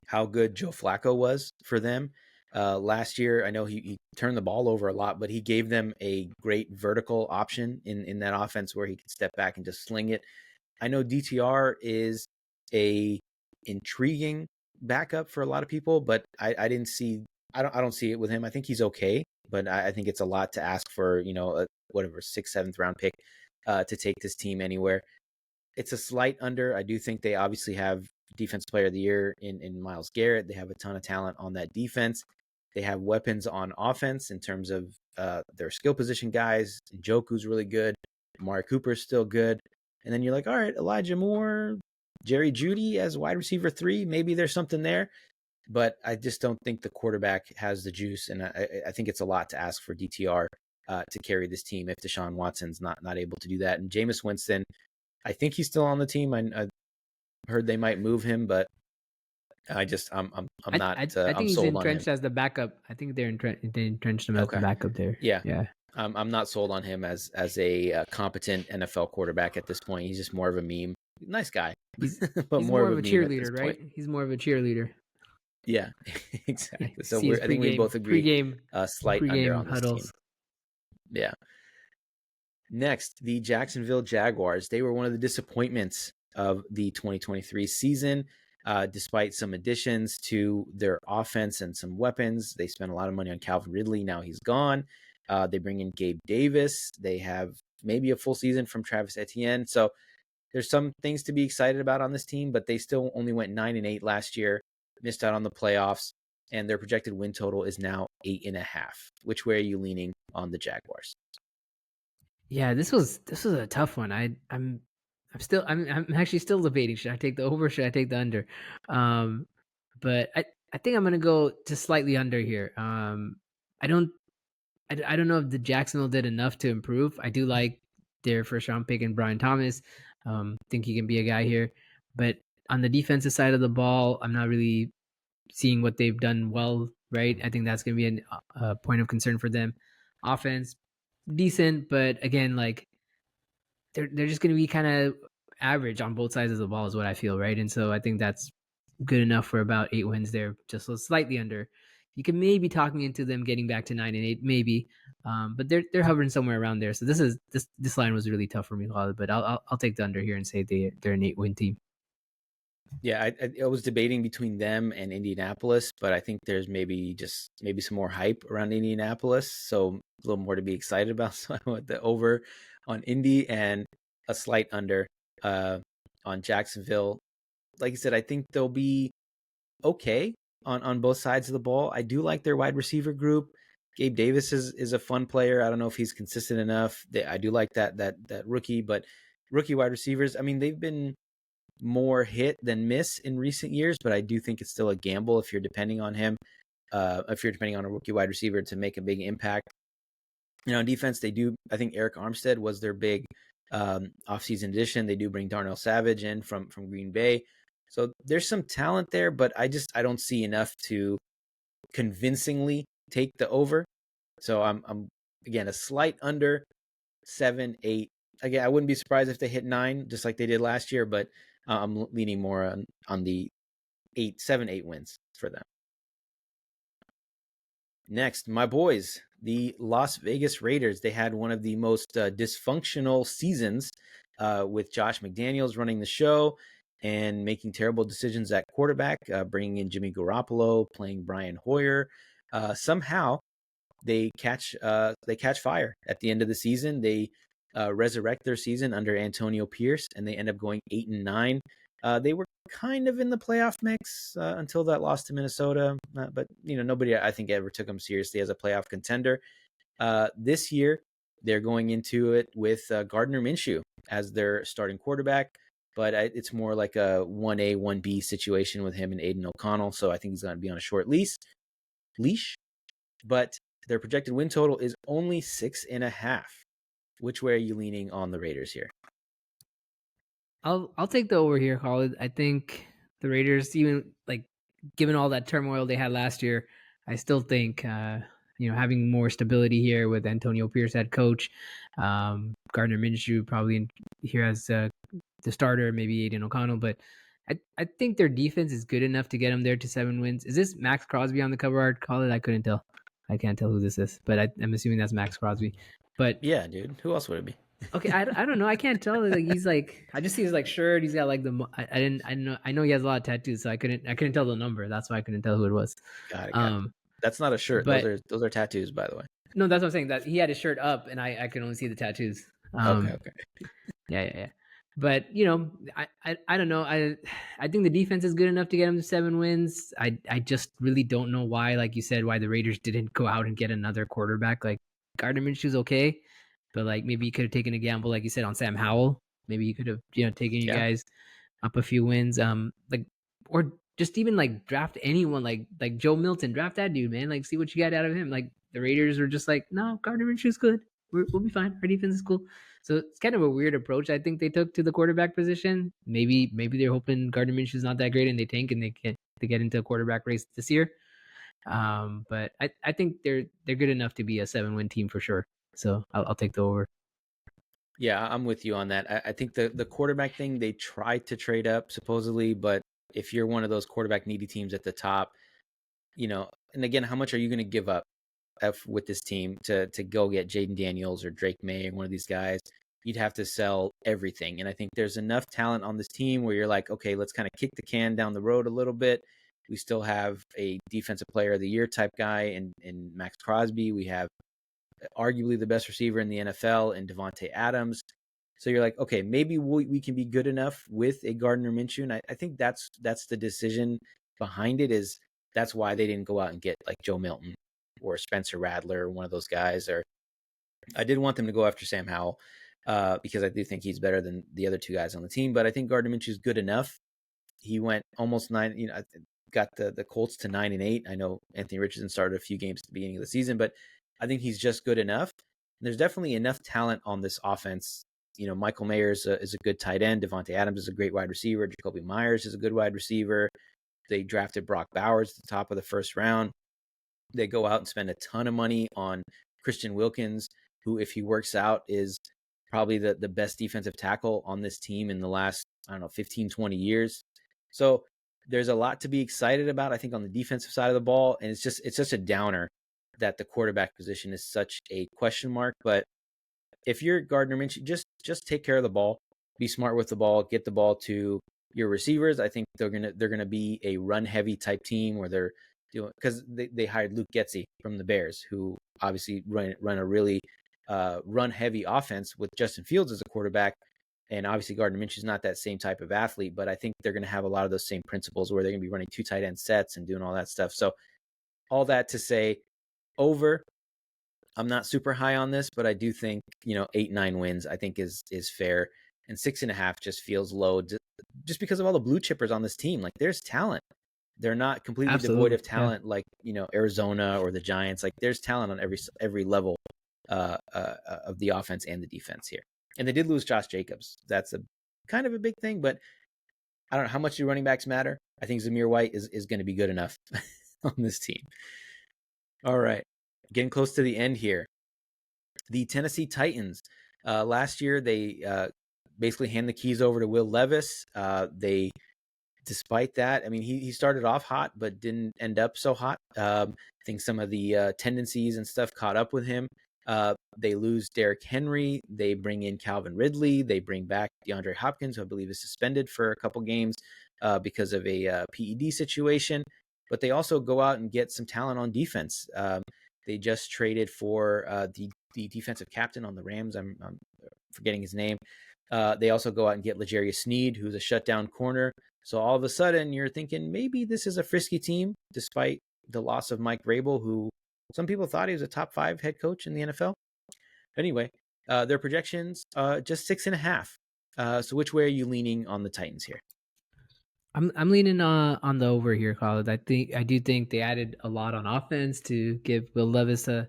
A: how good Joe Flacco was for them. Last year, I know he turned the ball over a lot, but he gave them a great vertical option in that offense where he could step back and just sling it. I know DTR is a intriguing backup for a lot of people, but I don't see it with him. I think he's okay, but I think it's a lot to ask for, a 6th, 7th round pick to take this team anywhere. It's a slight under. I do think they obviously have defense player of the year in Myles Garrett. They have a ton of talent on that defense. They have weapons on offense in terms of their skill position guys. Njoku's really good. Amari Cooper's still good. And then you're like, all right, Elijah Moore, Jerry Jeudy as wide receiver 3. Maybe there's something there. But I just don't think the quarterback has the juice. And I think it's a lot to ask for DTR to carry this team if Deshaun Watson's not able to do that. And Jameis Winston, I think he's still on the team. I heard they might move him, but I'm not.
B: I think
A: I'm
B: he's
A: sold
B: entrenched
A: on him
B: as the backup. I think they entrenched him as the backup there.
A: Yeah. I'm not sold on him as a competent NFL quarterback at this point. He's just more of a meme. Nice guy,
B: He's
A: but
B: he's
A: more
B: more
A: of
B: of
A: a
B: a
A: meme at this
B: cheerleader,
A: point.
B: right? He's more of a cheerleader.
A: Yeah,
B: Yeah,
A: exactly. So
B: see his
A: I think we both agree slight under
B: pregame
A: on this team.
B: huddles.
A: Yeah. Next, the Jacksonville Jaguars. They were one of the disappointments of the 2023 season. Despite some additions to their offense and some weapons, they spent a lot of money on Calvin Ridley. Now he's gone. They bring in Gabe Davis. They have maybe a full season from Travis Etienne. So there's some things to be excited about on this team, but they still only went 9-8 last year, missed out on the playoffs, and their projected win total is now 8.5. Which way are you leaning on the Jaguars?
B: Yeah, this was a tough one. I'm actually still debating. Should I take the over? Should I take the under? Um, but I think I'm gonna go to slightly under here. I don't I don't know if the Jacksonville did enough to improve. I do like their first round pick in Brian Thomas. Think he can be a guy here, but on the defensive side of the ball, I'm not really seeing what they've done well. Right, I think that's gonna be a point of concern for them. Offense decent, but again, like they're just going to be kind of average on both sides of the ball is what I feel, right? And so I think that's good enough for about 8 wins there, just slightly under. You can maybe talk me into them getting back to 9-8, maybe, but they're hovering somewhere around there. So this line was really tough for me, but I'll take the under here and say they're an 8-win team.
A: Yeah, I was debating between them and Indianapolis, but I think there's maybe some more hype around Indianapolis, so a little more to be excited about. So I went the over on Indy and a slight under uh, on Jacksonville. Like I said, I think they'll be okay on both sides of the ball. I do like their wide receiver group. Gabe Davis is a fun player. I don't know if he's consistent enough. I do like that rookie, but rookie wide receivers. I mean, they've been more hit than miss in recent years, but I do think it's still a gamble if you're depending on him. If you're depending on a rookie wide receiver to make a big impact. On defense, they do. I think Eric Armstead was their big offseason addition. They do bring Darnell Savage in from Green Bay. So there's some talent there, but I don't see enough to convincingly take the over. So I'm again a slight under 7-8. Again, I wouldn't be surprised if they hit 9, just like they did last year, but I'm leaning more on the 7-8 wins for them. Next, my boys, the Las Vegas Raiders. They had one of the most dysfunctional seasons with Josh McDaniels running the show and making terrible decisions at quarterback, bringing in Jimmy Garoppolo, playing Brian Hoyer. Somehow, they catch fire at the end of the season. They resurrect their season under Antonio Pierce, and they end up going 8-9. They were kind of in the playoff mix until that loss to Minnesota, but nobody I think ever took them seriously as a playoff contender. This year, they're going into it with Gardner Minshew as their starting quarterback, but it's more like a 1A, 1B situation with him and Aiden O'Connell, so I think he's going to be on a short leash. But their projected win total is only 6.5. Which way are you leaning on the Raiders here?
B: I'll take the over here, Khaled. I think the Raiders, even like given all that turmoil they had last year, I still think having more stability here with Antonio Pierce head coach, Gardner Minshew probably here as the starter, maybe Aiden O'Connell, but I think their defense is good enough to get them there to 7 wins. Is this Max Crosby on the cover art, Khaled? I couldn't tell. I can't tell who this is, but I'm assuming that's Max Crosby. But
A: yeah, dude, who else would it be?
B: okay, I don't know. I can't tell. Like he's like, I just see his like shirt. He's got like I didn't know. I know he has a lot of tattoos, so I couldn't tell the number. That's why I couldn't tell who it was.
A: Got it. That's not a shirt.
B: But
A: Those are tattoos, by the way.
B: no, that's what I'm saying. That he had his shirt up, and I could only see the tattoos.
A: Okay.
B: Yeah. But I don't know. I think the defense is good enough to get him to 7 wins. I just really don't know why, like you said, why the Raiders didn't go out and get another quarterback. Like Gardner Minshew's okay, but like maybe you could have taken a gamble, like you said, on Sam Howell. Maybe you could have taken you guys up a few wins. Like or just even like draft anyone like Joe Milton. Draft that dude, man. Like see what you got out of him. Like the Raiders were just like, no, Gardner Minshew's good. We'll be fine. Our defense is cool. So it's kind of a weird approach I think they took to the quarterback position. Maybe they're hoping Gardner Minshew's not that great and they tank and they get into a quarterback race this year. But I think they're good enough to be a 7-win team for sure. So I'll take the over.
A: Yeah, I'm with you on that. I think the quarterback thing, they tried to trade up supposedly, but if you're one of those quarterback needy teams at the top, and again, how much are you going to give up with this team to go get Jaden Daniels or Drake May or one of these guys? You'd have to sell everything. And I think there's enough talent on this team where you're like, okay, let's kind of kick the can down the road a little bit. We still have a defensive player of the year type guy in Max Crosby. We have arguably the best receiver in the NFL in Devontae Adams. So you're like, okay, maybe we can be good enough with a Gardner Minshew. And I think that's the decision behind it. Is that's why they didn't go out and get like Joe Milton or Spencer Rattler, one of those guys. Or I did want them to go after Sam Howell because I do think he's better than the other two guys on the team. But I think Gardner Minshew is good enough. He went almost 9. Got the Colts to 9-8. I know Anthony Richardson started a few games at the beginning of the season, but I think he's just good enough. There's definitely enough talent on this offense. Michael Mayer is a good tight end. Devontae Adams is a great wide receiver. Jacoby Myers is a good wide receiver. They drafted Brock Bowers at the top of the first round. They go out and spend a ton of money on Christian Wilkins, who, if he works out, is probably the best defensive tackle on this team in the last, 15, 20 years. So there's a lot to be excited about, I think, on the defensive side of the ball. And it's just a downer that the quarterback position is such a question mark. But if you're Gardner Minshew, just take care of the ball, be smart with the ball, get the ball to your receivers. I think they're gonna be a run heavy type team where they're doing, because they hired Luke Getsy from the Bears, who obviously run a really run heavy offense with Justin Fields as a quarterback. And obviously Gardner Minshew is not that same type of athlete, but I think they're going to have a lot of those same principles where they're going to be running 2 tight end sets and doing all that stuff. So all that to say, over. I'm not super high on this, but I do think 8-9 wins I think is fair, and 6.5 just feels low, just because of all the blue chippers on this team. Like, there's talent. They're not completely devoid
B: Absolutely,
A: of
B: yeah.
A: talent like Arizona or the Giants. Like, there's talent on every level of the offense and the defense here. And they did lose Josh Jacobs. That's a kind of a big thing, but I don't know how much do running backs matter. I think Zamir White is going to be good enough on this team. All right, getting close to the end here. The Tennessee Titans. Last year, they basically hand the keys over to Will Levis. Despite that, I mean, he started off hot, but didn't end up so hot. I think some of the tendencies and stuff caught up with him. They lose Derrick Henry. They bring in Calvin Ridley. They bring back DeAndre Hopkins, who I believe is suspended for a couple games because of a PED situation. But they also go out and get some talent on defense. They just traded for the defensive captain on the Rams. I'm forgetting his name. They also go out and get L'Jarius Sneed, who's a shutdown corner. So all of a sudden, you're thinking maybe this is a frisky team, despite the loss of Mike Vrabel, who some people thought he was a top 5 head coach in the NFL. Anyway, their projections just 6.5. So which way are you leaning on the Titans here?
B: I'm leaning on the over here, Khaled. I do think they added a lot on offense to give Will Levis a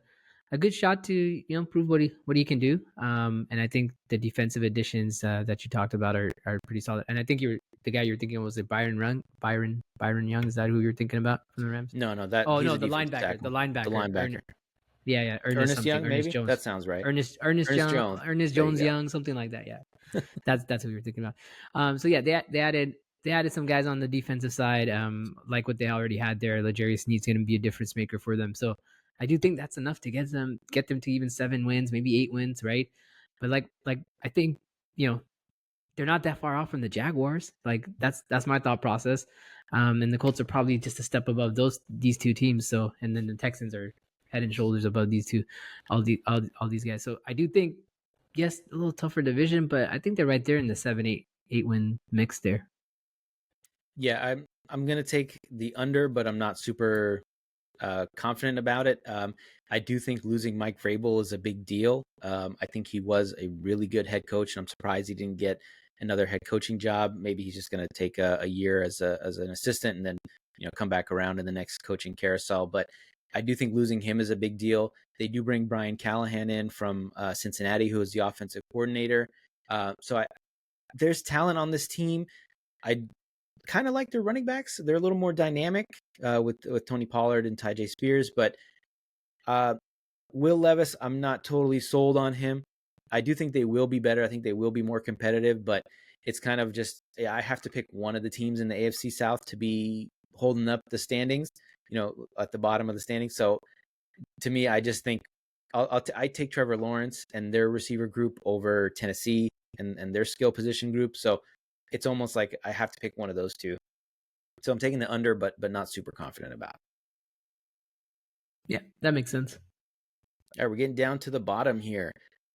B: good shot to prove what he can do. And I think the defensive additions that you talked about are pretty solid. And I think the guy you're thinking of was it Byron Young. Is that who you're thinking about from the Rams?
A: No,
B: Oh
A: he's
B: no,
A: a defensive tackle.
B: the linebacker,
A: The linebacker.
B: yeah,
A: Ernest
B: something,
A: Young,
B: Ernest
A: maybe?
B: Jones,
A: That sounds right.
B: Ernest
A: Ernest There you
B: Jones
A: go.
B: Young, something like that. Yeah, that's who we were thinking about. So yeah, they added some guys on the defensive side, like what they already had there. L'Jarius Sneed's going to be a difference maker for them. So I do think that's enough to get them to even 7 wins, maybe 8 wins, right? But like I think they're not that far off from the Jaguars. Like that's my thought process. And the Colts are probably just a step above these two teams. So and then the Texans are head and shoulders above these two, all these guys. So I do think, yes, a little tougher division, but I think they're right there in the 7-8 win mix there.
A: Yeah, I'm gonna take the under, but I'm not super confident about it. I do think losing Mike Vrabel is a big deal. I think he was a really good head coach, and I'm surprised he didn't get another head coaching job. Maybe he's just going to take a year as an assistant and then come back around in the next coaching carousel. But I do think losing him is a big deal. They do bring Brian Callahan in from Cincinnati, who is the offensive coordinator. So there's talent on this team. I kind of like their running backs. They're a little more dynamic with Tony Pollard and Tyjae Spears, but Will Levis, I'm not totally sold on him. I do think they will be better. I think they will be more competitive, but it's kind of just, I have to pick one of the teams in the AFC South to be holding up the standings, at the bottom of the standings. So to me, I just think I take Trevor Lawrence and their receiver group over Tennessee and their skill position group. So it's almost like I have to pick one of those two. So I'm taking the under, but not super confident about it.
B: Yeah, that makes sense.
A: All right, we're getting down to the bottom here.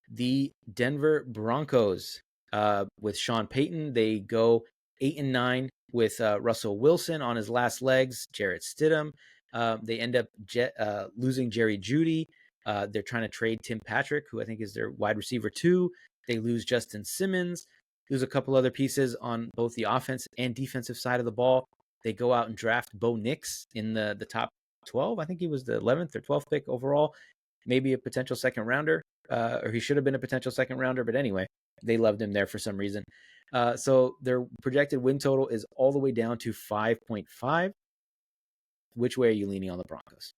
A: The Denver Broncos, with Sean Payton, they go 8-9 with Russell Wilson on his last legs. Jarrett Stidham. They end up losing Jerry Jeudy. They're trying to trade Tim Patrick, who I think is their wide receiver 2. They lose Justin Simmons. Lose a couple other pieces on both the offense and defensive side of the ball. They go out and draft Bo Nix in the top 12. I think he was the 11th or 12th pick overall. Maybe a potential second rounder, or he should have been a potential second rounder. But anyway, they loved him there for some reason. So their projected win total is all the way down to 5.5. Which way are you leaning on the Broncos?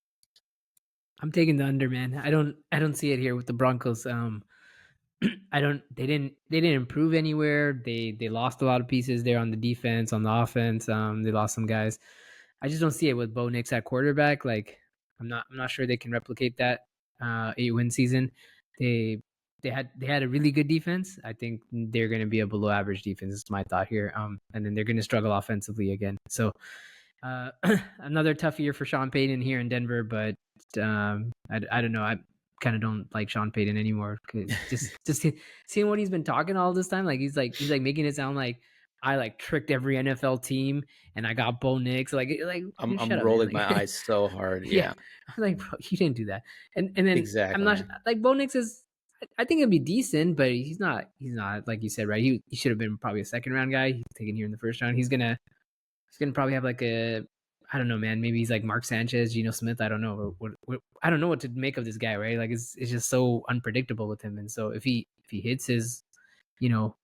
B: I'm taking the under, man. I don't see it here with the Broncos. They didn't improve anywhere. They lost a lot of pieces there on the defense, on the offense. They lost some guys. I just don't see it with Bo Nix at quarterback. Like I'm not sure they can replicate that 8-win season. They had a really good defense. I think they're going to be a below average defense. Is my thought here. And then they're going to struggle offensively again. So another tough year for Sean Payton here in Denver, but I don't know. I kind of don't like Sean Payton anymore. Just seeing what he's been talking all this time, like he's making it sound like I like tricked every NFL team and I got Bo Nix. Like
A: I'm
B: shut up,
A: rolling
B: man.
A: my eyes so hard. Yeah.
B: I'm like, bro, you didn't do that. And then
A: Exactly.
B: I'm not like Bo Nix is. I think it'd be decent, but he's not like you said, right? He should have been probably a second round guy. He's taken here in the first round. He's gonna probably have like a, I don't know, man. Maybe he's like Mark Sanchez, Geno Smith. I don't know. I don't know what to make of this guy, right? Like it's just so unpredictable with him. And so if he hits his,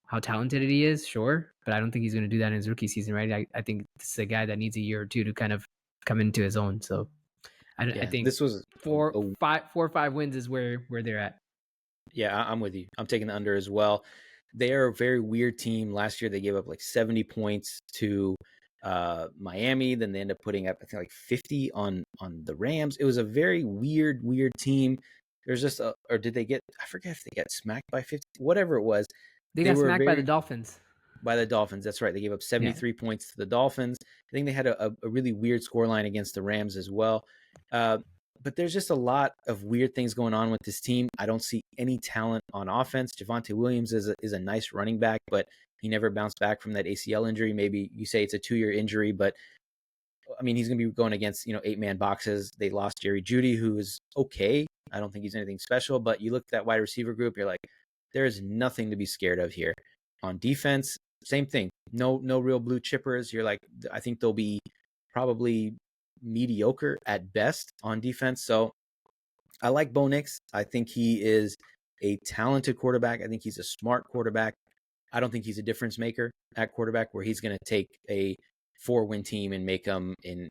B: how talented he is, sure. But I don't think he's going to do that in his rookie season, right? I think this is a guy that needs a year or two to kind of come into his own. So I think
A: this was
B: 4 or 5 wins is where they're at.
A: Yeah, I'm with you. I'm taking the under as well. They are a very weird team. Last year they gave up like 70 points to Miami. Then they end up putting up, I think, like 50 on the Rams. It was a very weird team. There's just or did they get? I forget if they got smacked by 50, whatever it was.
B: They got smacked by the Dolphins.
A: By the Dolphins, that's right. They gave up 73 points to the Dolphins. I think they had a really weird scoreline against the Rams as well. But there's just a lot of weird things going on with this team. I don't see any talent on offense. Javonte Williams is a nice running back, but he never bounced back from that ACL injury. Maybe you say it's a 2-year injury, but I mean, he's going to be going against, 8-man boxes. They lost Jerry Jeudy, who is okay. I don't think he's anything special, but you look at that wide receiver group, you're like, there is nothing to be scared of here. On defense, same thing. No real blue chippers. You're like, I think they'll be probably mediocre at best on defense. So I like Bo Nix. I think he is a talented quarterback. I think he's a smart quarterback. I don't think he's a difference maker at quarterback where he's going to take a 4-win team and make them an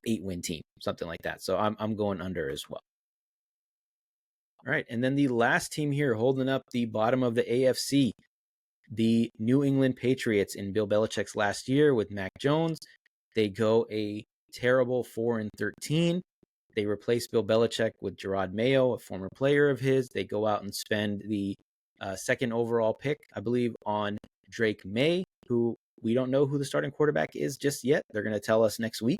A: 8-win team, something like that. So I'm going under as well. All right. And then the last team here holding up the bottom of the AFC, the New England Patriots in Bill Belichick's last year with Mac Jones. They go a terrible 4-13. They replace Bill Belichick with Gerard Mayo, a former player of his. They go out and spend the second overall pick, I believe, on Drake May, who we don't know who the starting quarterback is just yet. They're going to tell us next week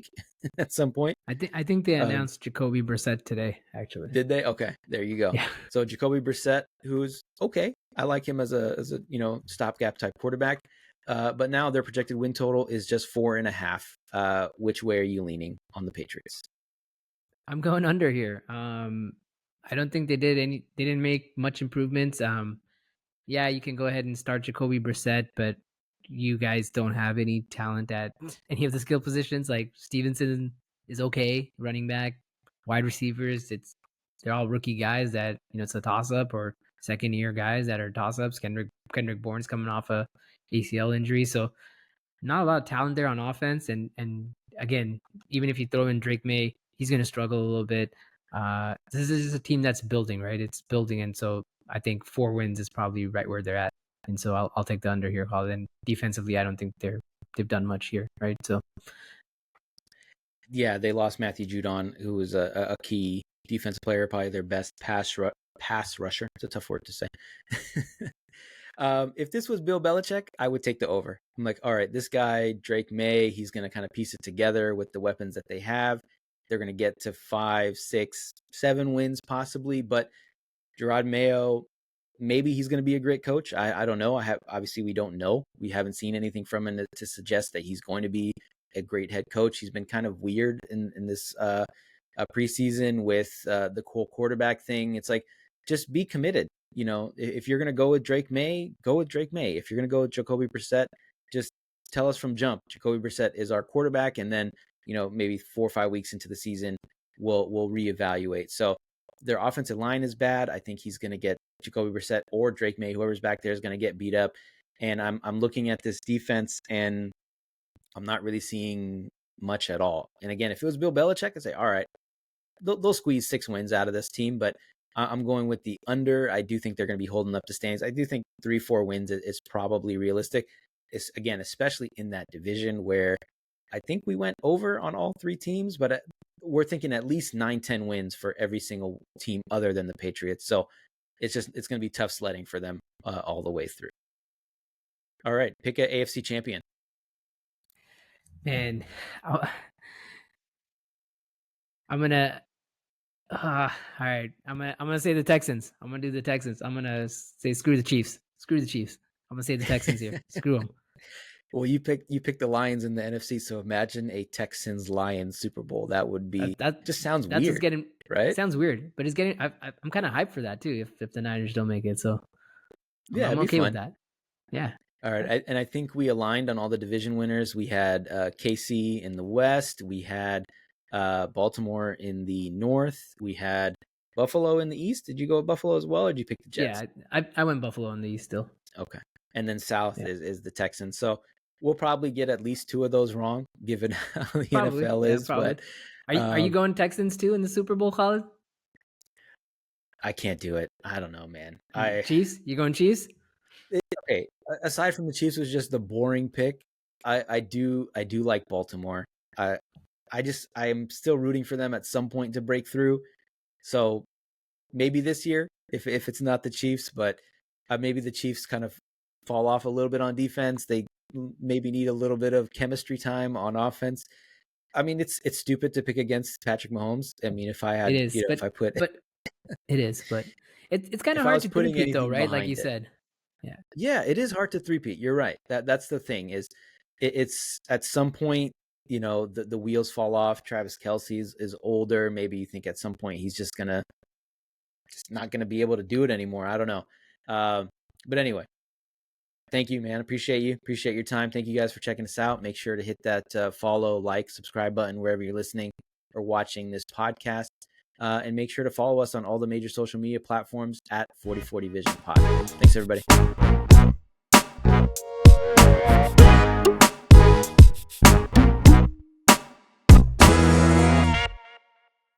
A: at some point.
B: I think they announced Jacoby Brissett today, actually.
A: Did they? Okay, there you go.
B: Yeah.
A: So Jacoby Brissett, who's okay. I like him as a stopgap type quarterback. But now their projected win total is just 4.5. Which way are you leaning on the Patriots?
B: I'm going under here. I don't think they didn't make much improvements. Yeah, you can go ahead and start Jacoby Brissett, but you guys don't have any talent at any of the skill positions. Like Stevenson is okay, running back, wide receivers. They're all rookie guys that, it's a toss up, or second year guys that are toss ups. Kendrick Bourne's coming off a ACL injury, so not a lot of talent there on offense. And again, even if you throw in Drake May, he's going to struggle a little bit. This is a team that's building, right? It's building, and so I think 4 wins is probably right where they're at, and so I'll take the under here, Khaled. And defensively, I don't think they've done much here, right? So
A: Yeah, they lost Matthew Judon, who was a key defensive player, probably their best pass rusher. It's a tough word to say. If this was Bill Belichick, I would take the over. I'm like, all right, this guy, Drake May, he's going to kind of piece it together with the weapons that they have. They're going to get to 5, 6, 7 wins possibly, but Gerard Mayo, maybe he's going to be a great coach. I don't know. Obviously we don't know. We haven't seen anything from him to suggest that he's going to be a great head coach. He's been kind of weird in this preseason with the cool quarterback thing. It's like, just be committed. You know, if you're going to go with Drake May, go with Drake May. If you're going to go with Jacoby Brissett, just tell us from jump, Jacoby Brissett is our quarterback. And then, you know, maybe 4 or 5 weeks into the season, we'll reevaluate. So their offensive line is bad. I think he's going to get Jacoby Brissett or Drake May, whoever's back there is going to get beat up. And I'm looking at this defense and I'm not really seeing much at all. And again, if it was Bill Belichick, I'd say, all right, they'll squeeze 6 wins out of this team, but I'm going with the under. I do think they're going to be holding up the stands. I do think 3, 4 wins is probably realistic. It's, again, especially in that division where I think we went over on all 3 teams, but we're thinking at least 9, 10 wins for every single team other than the Patriots. So it's going to be tough sledding for them all the way through. All right, pick a AFC champion.
B: And I'm gonna. All right, I'm gonna say the Texans. I'm gonna do the Texans. I'm gonna say screw the Chiefs. Screw the Chiefs. I'm gonna say the Texans here. Screw them.
A: Well, you picked the Lions in the NFC, so imagine a Texans-Lions Super Bowl. That would be that just sounds weird. That's getting right.
B: It sounds weird, but it's getting. I'm kind of hyped for that too. If the Niners don't make it, so
A: yeah,
B: I'm okay with that. Yeah.
A: All right, and I think we aligned on all the division winners. We had KC in the West. We had Baltimore in the North. We had Buffalo in the East. Did you go with Buffalo as well, or did you pick the Jets?
B: Yeah, I went Buffalo in the East still.
A: Okay, and then South is the Texans. So we'll probably get at least 2 of those wrong, given how the NFL is.
B: Probably. But are you going Texans too in the Super Bowl, Khaled?
A: I can't do it. I don't know, man.
B: Chiefs? You going Chiefs?
A: Okay. Aside from the Chiefs was just the boring pick. I do like Baltimore. I'm still rooting for them at some point to break through. So maybe this year, if it's not the Chiefs, but maybe the Chiefs kind of fall off a little bit on defense. They maybe need a little bit of chemistry time on offense. I mean, it's stupid to pick against Patrick Mahomes. I mean, if I had,
B: it is,
A: if I put,
B: but it is, but it's kind of hard to repeat though, right? Like you said.
A: Yeah, it is hard to three-peat. You're right. That's the thing is it's at some point, you know, the wheels fall off. Travis Kelce is older. Maybe you think at some point he's just not gonna be able to do it anymore. I don't know. But anyway, thank you, man. Appreciate you. Appreciate your time. Thank you guys for checking us out. Make sure to hit that follow, like, subscribe button wherever you're listening or watching this podcast. And make sure to follow us on all the major social media platforms at 4040 Vision Pod. Thanks, everybody.